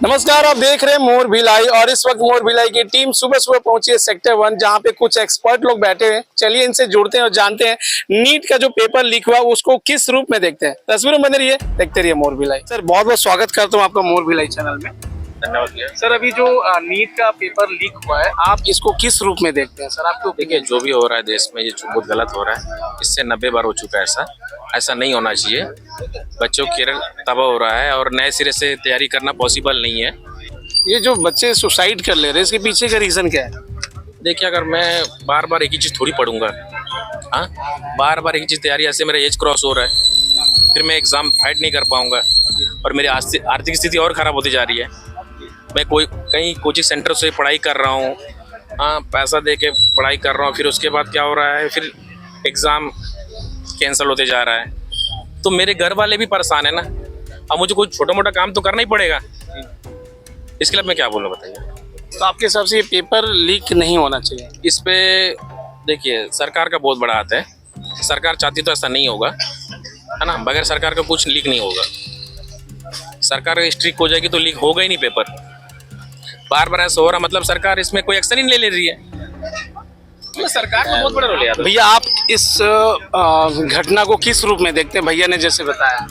नमस्कार, आप देख रहे हैं मोर भिलाई और इस वक्त मोर भिलाई की टीम सुबह सुबह पहुंची है सेक्टर 1 जहां पे कुछ एक्सपर्ट लोग बैठे हैं। चलिए इनसे जुड़ते हैं और जानते हैं नीट का जो पेपर लीक हुआ उसको किस रूप में देखते हैं। तस्वीरों बने रहिए, देखते रहिए मोर भिलाई। सर बहुत बहुत स्वागत करता हूँ आपका मोर भिलाई चैनल में। धन्यवाद भैया। सर अभी जो नीट का पेपर लीक हुआ है आप इसको किस रूप में देखते हैं सर? आपको देखिए जो भी हो रहा है देश में ये बहुत गलत हो रहा है। इससे 90 बार हो चुका है ऐसा नहीं होना चाहिए। बच्चों की करियर तबाह हो रहा है और नए सिरे से तैयारी करना पॉसिबल नहीं है। ये जो बच्चे सुसाइड कर ले रहे हैं इसके पीछे का रीजन क्या है? देखिए अगर मैं बार बार एक ही चीज़ थोड़ी पढ़ूंगा, हाँ बार बार एक ही चीज़ तैयारी, ऐसे मेरा एज क्रॉस हो रहा है, फिर मैं एग्ज़ाम फाइट नहीं कर पाऊंगा और मेरी आर्थिक स्थिति और ख़राब होती जा रही है। मैं कहीं कोचिंग सेंटर से पढ़ाई कर रहा हूँ, हाँ पैसा दे के पढ़ाई कर रहा हूँ, फिर उसके बाद क्या हो रहा है, फिर एग्ज़ाम कैंसिल होते जा रहा है। तो मेरे घर वाले भी परेशान है ना। अब मुझे कोई छोटा मोटा काम तो करना ही पड़ेगा, इसके लिए मैं क्या बोलूँ बताइए। तो आपके हिसाब से ये पेपर लीक नहीं होना चाहिए? इस पे देखिए सरकार का बहुत बड़ा हाथ है। सरकार चाहती तो ऐसा नहीं होगा, है ना। बगैर सरकार का कुछ लीक नहीं होगा। सरकार स्ट्रिक्ट हो जाएगी तो लीक होगा ही नहीं पेपर। बार बार ऐसा हो रहा मतलब सरकार इसमें कोई एक्शन ही नहीं ले रही है। तो सरकार का बहुत बड़ा रोल है। भैया आप इस घटना को किस रूप में देखते हैं? भैया ने जैसे बताया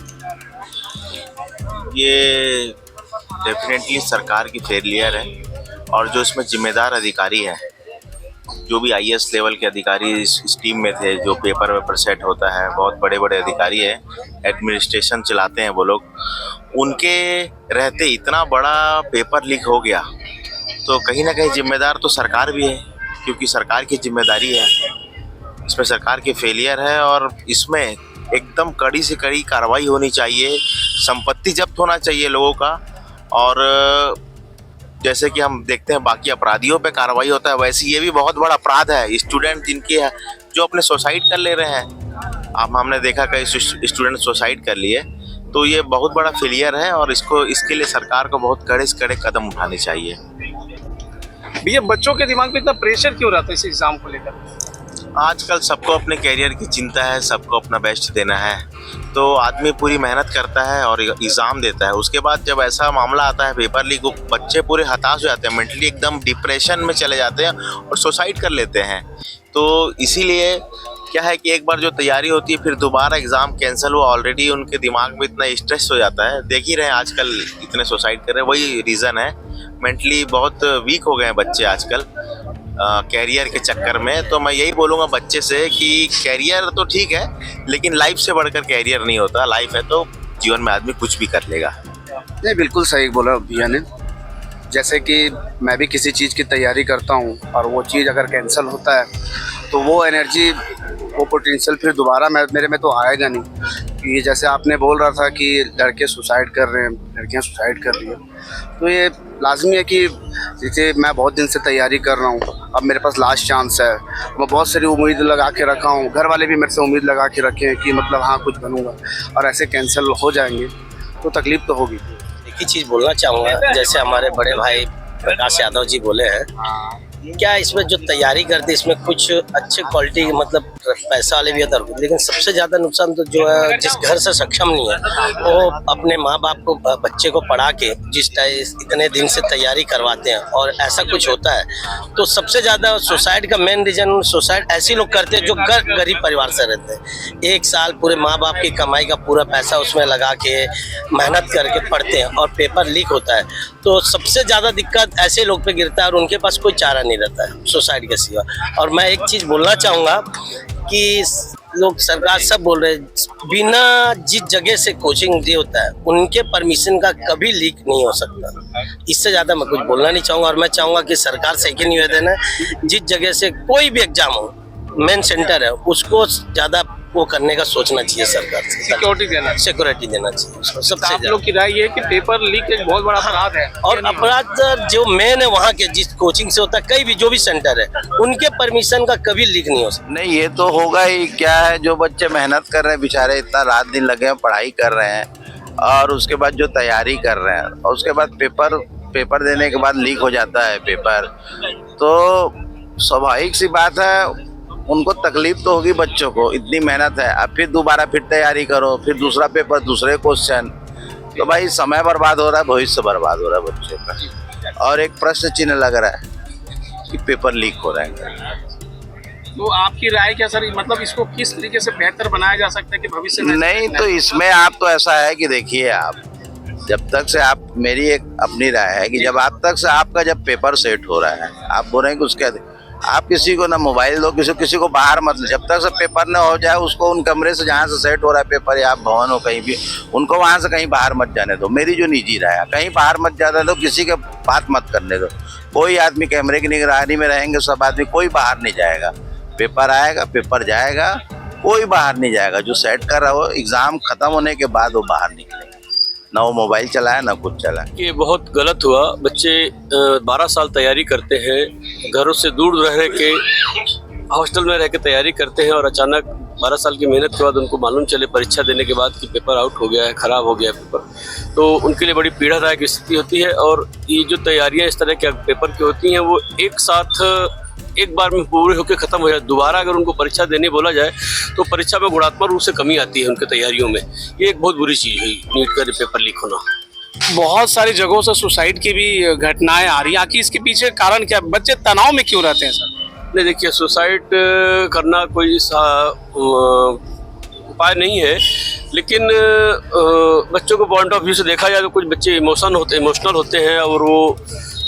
ये डेफिनेटली सरकार की फेलियर है और जो इसमें जिम्मेदार अधिकारी हैं, जो भी आईएएस लेवल के अधिकारी इस टीम में थे, जो पेपर सेट होता है, बहुत बड़े बड़े अधिकारी हैं, एडमिनिस्ट्रेशन चलाते हैं वो लोग, उनके रहते इतना बड़ा पेपर लीक हो गया तो कहीं ना कहीं जिम्मेदार तो सरकार भी है, क्योंकि सरकार की जिम्मेदारी है। इसमें सरकार की फेलियर है और इसमें एकदम कड़ी से कड़ी कार्रवाई होनी चाहिए। संपत्ति जब्त होना चाहिए लोगों का, और जैसे कि हम देखते हैं बाकी अपराधियों पे कार्रवाई होता है, वैसे ये भी बहुत बड़ा अपराध है। स्टूडेंट जिनके जो अपने सुसाइड कर ले रहे हैं, अब हमने देखा कई स्टूडेंट सुसाइड कर लिए, तो ये बहुत बड़ा फेलियर है और इसके लिए सरकार को बहुत कड़े से कड़े कदम उठाने चाहिए। भैया बच्चों के दिमाग में इतना प्रेशर क्यों रहता है इस एग्जाम को लेकर? आजकल सबको अपने कैरियर की चिंता है, सबको अपना बेस्ट देना है, तो आदमी पूरी मेहनत करता है और एग्ज़ाम देता है। उसके बाद जब ऐसा मामला आता है पेपर लीक, बच्चे पूरे हताश हो जाते हैं, मेंटली एकदम डिप्रेशन में चले जाते हैं और सुसाइड कर लेते हैं। तो इसीलिए क्या है कि एक बार जो तैयारी होती है फिर दोबारा एग्ज़ाम कैंसिल हुआ, ऑलरेडी उनके दिमाग में इतना स्ट्रेस हो जाता है। देख ही रहे हैं आजकल इतने सुसाइड कर रहे हैं, वही रीज़न है। मेंटली बहुत वीक हो गए हैं बच्चे आजकल कैरियर के चक्कर में। तो मैं यही बोलूँगा बच्चे से कि कैरियर तो ठीक है, लेकिन लाइफ से बढ़कर कैरियर नहीं होता। लाइफ है तो जीवन में आदमी कुछ भी कर लेगा। नहीं, बिल्कुल सही बोला भैया ने। जैसे कि मैं भी किसी चीज़ की तैयारी करता हूँ और वो चीज़ अगर कैंसिल होता है तो वो एनर्जी, वो पोटेंशियल फिर दोबारा मेरे में तो आएगा नहीं। कि जैसे आपने बोल रहा था कि लड़के सुसाइड कर रहे हैं, लड़कियाँ सुसाइड कर रही हैं, तो ये लाजमी है कि जैसे मैं बहुत दिन से तैयारी कर रहा हूँ, अब मेरे पास लास्ट चांस है, मैं बहुत सारी उम्मीद लगा के रखा हूँ, घर वाले भी मेरे से उम्मीद लगा के रखे हैं कि मतलब हाँ कुछ बनूँगा, और ऐसे कैंसिल हो जाएंगे तो तकलीफ़ तो होगी। एक ही चीज़ बोलना चाहूँगा, जैसे हमारे बड़े भाई प्रकाश यादव जी बोले हैं, क्या इसमें जो तैयारी करते इसमें कुछ अच्छे क्वालिटी मतलब पैसा वाले भी होता है, लेकिन सबसे ज़्यादा नुकसान तो जो है जिस घर से सक्षम नहीं है वो अपने माँ बाप को बच्चे को पढ़ा के जिस इतने दिन से तैयारी करवाते हैं और ऐसा कुछ होता है, तो सबसे ज़्यादा सुसाइड का मेन रीज़न, सुसाइड ऐसे लोग करते हैं जो गरीब परिवार से रहते हैं। एक साल पूरे माँ बाप की कमाई का पूरा पैसा उसमें लगा के मेहनत करके पढ़ते हैं और पेपर लीक होता है, तो सबसे ज़्यादा दिक्कत ऐसे लोग पे गिरता है और उनके पास कोई चारा नहीं रहता है सुसाइड के सिवा। और मैं एक चीज़ बोलना चाहूँगा कि लोग, सरकार सब बोल रहे हैं, बिना जिस जगह से कोचिंग दिए होता है उनके परमिशन का कभी लीक नहीं हो सकता। इससे ज़्यादा मैं कुछ बोलना नहीं चाहूँगा। और मैं चाहूँगा कि सरकार से एक ही निवेदन है, जिस जगह से कोई भी एग्जाम हो, मेन सेंटर है, उसको ज़्यादा वो करने का सोचना चाहिए सरकार से। सिक्योरिटी देना चाहिए उसको। सबसे आप लोग की राय ये है कि पेपर लीक एक बहुत बड़ा अपराध है, और अपराध जो मेन है वहाँ के जिस कोचिंग से होता है, कई भी जो भी सेंटर है, उनके परमिशन का कभी लीक नहीं हो सकता। नहीं, ये तो होगा ही। क्या है, जो बच्चे मेहनत कर रहे हैं बेचारे, इतना रात दिन लगे हैं, पढ़ाई कर रहे हैं और उसके बाद जो तैयारी कर रहे हैं और उसके बाद पेपर देने के बाद लीक हो जाता है पेपर, तो स्वाभाविक सी बात है उनको तकलीफ तो होगी। बच्चों को इतनी मेहनत है, अब फिर दोबारा फिर तैयारी करो, फिर दूसरा पेपर, दूसरे क्वेश्चन, तो भाई समय बर्बाद हो रहा है, भविष्य बर्बाद हो रहा है बच्चों का, और एक प्रश्न चिन्ह लग रहा है कि पेपर लीक हो रहे हैं। तो आपकी राय क्या सर, मतलब इसको किस तरीके से बेहतर बनाया जा सकता है कि भविष्य में? नहीं तो इसमें आप तो ऐसा है कि देखिए, आप जब तक से आप, मेरी एक अपनी राय है कि जब आप तक से आपका जब पेपर सेट हो रहा है, आप बोल रहे हैं कि उसके आप किसी को ना मोबाइल दो, किसी को बाहर मत, जब तक से पेपर न हो जाए उसको उन कमरे से जहाँ से सेट हो रहा है पेपर, या आप भवन हो कहीं भी, उनको वहाँ से कहीं बाहर मत जाने दो। मेरी जो निजी राय है, कहीं बाहर मत जाने दो, किसी के बात मत करने दो। कोई आदमी कैमरे की निगरानी में रहेंगे, सब आदमी, कोई बाहर नहीं जाएगा। पेपर आएगा, पेपर जाएगा, कोई बाहर नहीं जाएगा। जो सेट कर रहा हो, एग्जाम खत्म होने के बाद वो बाहर निकलेंगे, ना वो मोबाइल चलाए ना कुछ चलाए। ये बहुत गलत हुआ। बच्चे 12 साल तैयारी करते हैं, घरों से दूर रह के हॉस्टल में रह के तैयारी करते हैं, और अचानक 12 साल की मेहनत के बाद उनको मालूम चले परीक्षा देने के बाद कि पेपर आउट हो गया है, ख़राब हो गया है पेपर, तो उनके लिए बड़ी पीड़ादायक स्थिति होती है। और ये जो तैयारियाँ इस तरह के पेपर की होती हैं, वो एक साथ एक बार में पूरे होकर ख़त्म हो जाए। दोबारा अगर उनको परीक्षा देने बोला जाए तो परीक्षा में गुणात्मक रूप से कमी आती है उनकी तैयारियों में। ये एक बहुत बुरी चीज़ है, नीट का पेपर लीक होना। बहुत सारी जगहों से सुसाइड की भी घटनाएं आ रही हैं, आखिर इसके पीछे कारण क्या? बच्चे तनाव में क्यों रहते हैं सर? नहीं, देखिए, सुसाइड करना कोई उपाय नहीं है, लेकिन बच्चों को पॉइंट ऑफ व्यू से देखा जाए तो कुछ बच्चे इमोशनल होते हैं, और वो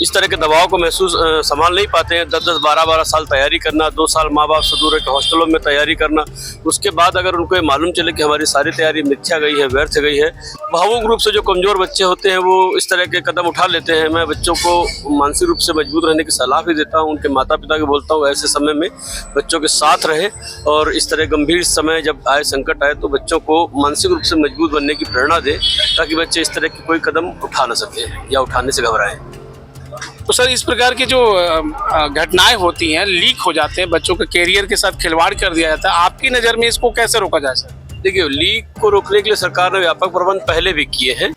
इस तरह के दबाव को महसूस संभाल नहीं पाते हैं। 10-10, 12-12 साल तैयारी करना, 2 साल माँ बाप से दूर रह के हॉस्टलों में तैयारी करना, उसके बाद अगर उनको ये मालूम चले कि हमारी सारी तैयारी मिथ्या गई है, व्यर्थ गई है, भावुक रूप से जो कमज़ोर बच्चे होते हैं वो इस तरह के कदम उठा लेते हैं। मैं बच्चों को मानसिक रूप से मजबूत रहने की सलाह भी देता हूँ, उनके माता पिता को बोलता हूँ ऐसे समय में बच्चों के साथ रहे, और इस तरह गंभीर समय जब आए, संकट आए, तो बच्चों को मानसिक रूप से मजबूत बनने की प्रेरणा दें, ताकि बच्चे इस तरह की कोई कदम उठा न सकें या उठाने से घबराएं। तो सर, इस प्रकार की जो घटनाएं होती हैं, लीक हो जाते हैं, बच्चों के कैरियर के साथ खिलवाड़ कर दिया जाता है, आपकी नज़र में इसको कैसे रोका जाए सर? देखिए, लीक को रोकने के लिए सरकार ने व्यापक प्रबंध पहले भी किए हैं।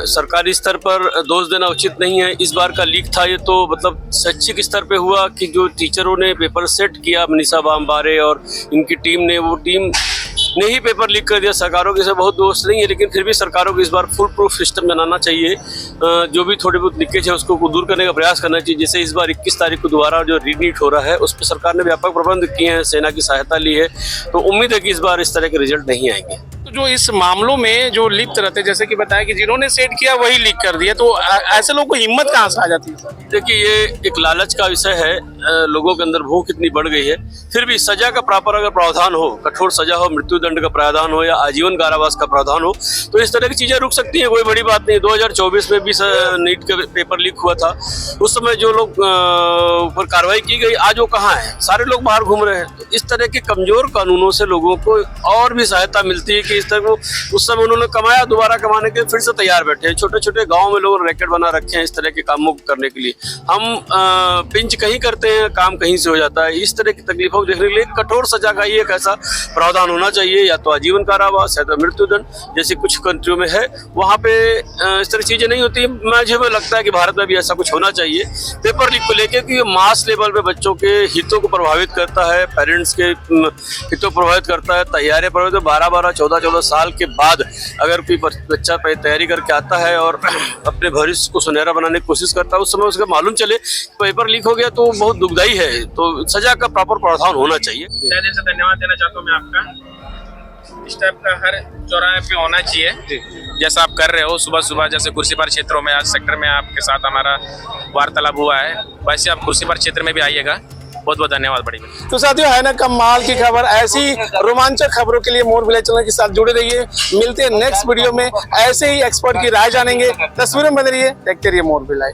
सरकारी स्तर पर दोष देना उचित नहीं है। इस बार का लीक था ये तो मतलब शैक्षिक स्तर पे हुआ कि जो टीचरों ने पेपर सेट किया, मनीषा बाम्बारे और इनकी टीम ने, वो टीम ने ही पेपर लीक कर दिया। सरकारों के इसमें बहुत दोष नहीं है, लेकिन फिर भी सरकारों को इस बार फुल प्रूफ सिस्टम बनाना चाहिए। जो भी थोड़ी बहुत लीकेज है उसको दूर करने का प्रयास करना चाहिए। जैसे इस बार 21 तारीख को दोबारा जो रीनीट हो रहा है, उस पर सरकार ने व्यापक प्रबंध किए हैं, सेना की सहायता ली है, तो उम्मीद है कि इस बार इस तरह के रिजल्ट नहीं आएंगे। तो जो इस मामलों में जो लिप्त रहते हैं, जैसे कि बताया कि जिन्होंने सेट किया वही लीक कर दिया, तो ऐसे लोगों को हिम्मत कहाँ से आ जाती है? देखिए, ये एक लालच का विषय है, लोगों के अंदर भूख इतनी बढ़ गई है। फिर भी सजा का प्रॉपर अगर प्रावधान हो, कठोर सजा हो, मृत्युदंड का प्रावधान हो या आजीवन कारावास का प्रावधान हो, तो इस तरह की चीजें रुक सकती हैं, कोई बड़ी बात नहीं। 2024 में भी नीट का पेपर लीक हुआ था, उस समय जो लोग पर कार्रवाई की गई, आज वो कहाँ है? सारे लोग बाहर घूम रहे हैं। तो इस तरह के कमजोर कानूनों से लोगों को और भी सहायता मिलती है कि इस तरह को उस समय उन्होंने कमाया, दोबारा कमाने के फिर से तैयार बैठे हैं। छोटे छोटे गाँव में लोग रैकेट बना रखे हैं इस तरह के कामों को करने के लिए। हम पिंच कहीं करते हैं, काम कहीं से हो जाता है। इस तरह की तकलीफों को देखने के लिए कठोर सजा का ही एक ऐसा प्रावधान होना चाहिए, या तो आजीवन कारावास या तो मृत्युदंड, जैसे कुछ कंट्रियों में है। वहाँ पे इस तरह की चीजें नहीं होती। मुझे लगता है कि भारत में भी ऐसा कुछ होना चाहिए पेपर लीक को लेकर, कि मास लेवल पे बच्चों के हितों को प्रभावित करता है, पेरेंट्स के हितों को प्रभावित करता है, तैयारी प्रभावित। 12-12, 14-14 साल के बाद अगर कोई बच्चा तैयारी करके आता है और अपने भविष्य को सुनहरा बनाने की कोशिश करता है, उस समय उसका मालूम चले पेपर लीक हो गया, तो बहुत दुखदाई है। तो सजा का प्रॉपर प्रावधान होना चाहिए। दिल से धन्यवाद देना चाहता हूँ मैं आपका। इस टाइप का हर चौराहे पे होना चाहिए, जैसा आप कर रहे हो सुबह सुबह। जैसे कुर्सीपार क्षेत्रों में, आज सेक्टर में आपके साथ हमारा वार्तालाप हुआ है, वैसे आप कुर्सीपार क्षेत्र में भी आइएगा। बहुत बहुत धन्यवाद बड़ी। तो साथियों, है ना कमाल की खबर। ऐसी रोमांचक खबरों के लिए मोर भिलाई चैनल के साथ जुड़े रहिए। मिलते हैं नेक्स्ट वीडियो में, ऐसे ही एक्सपर्ट की राय जानेंगे। तस्वीरें बन रही है, देखते रहिए मोर भिलाई।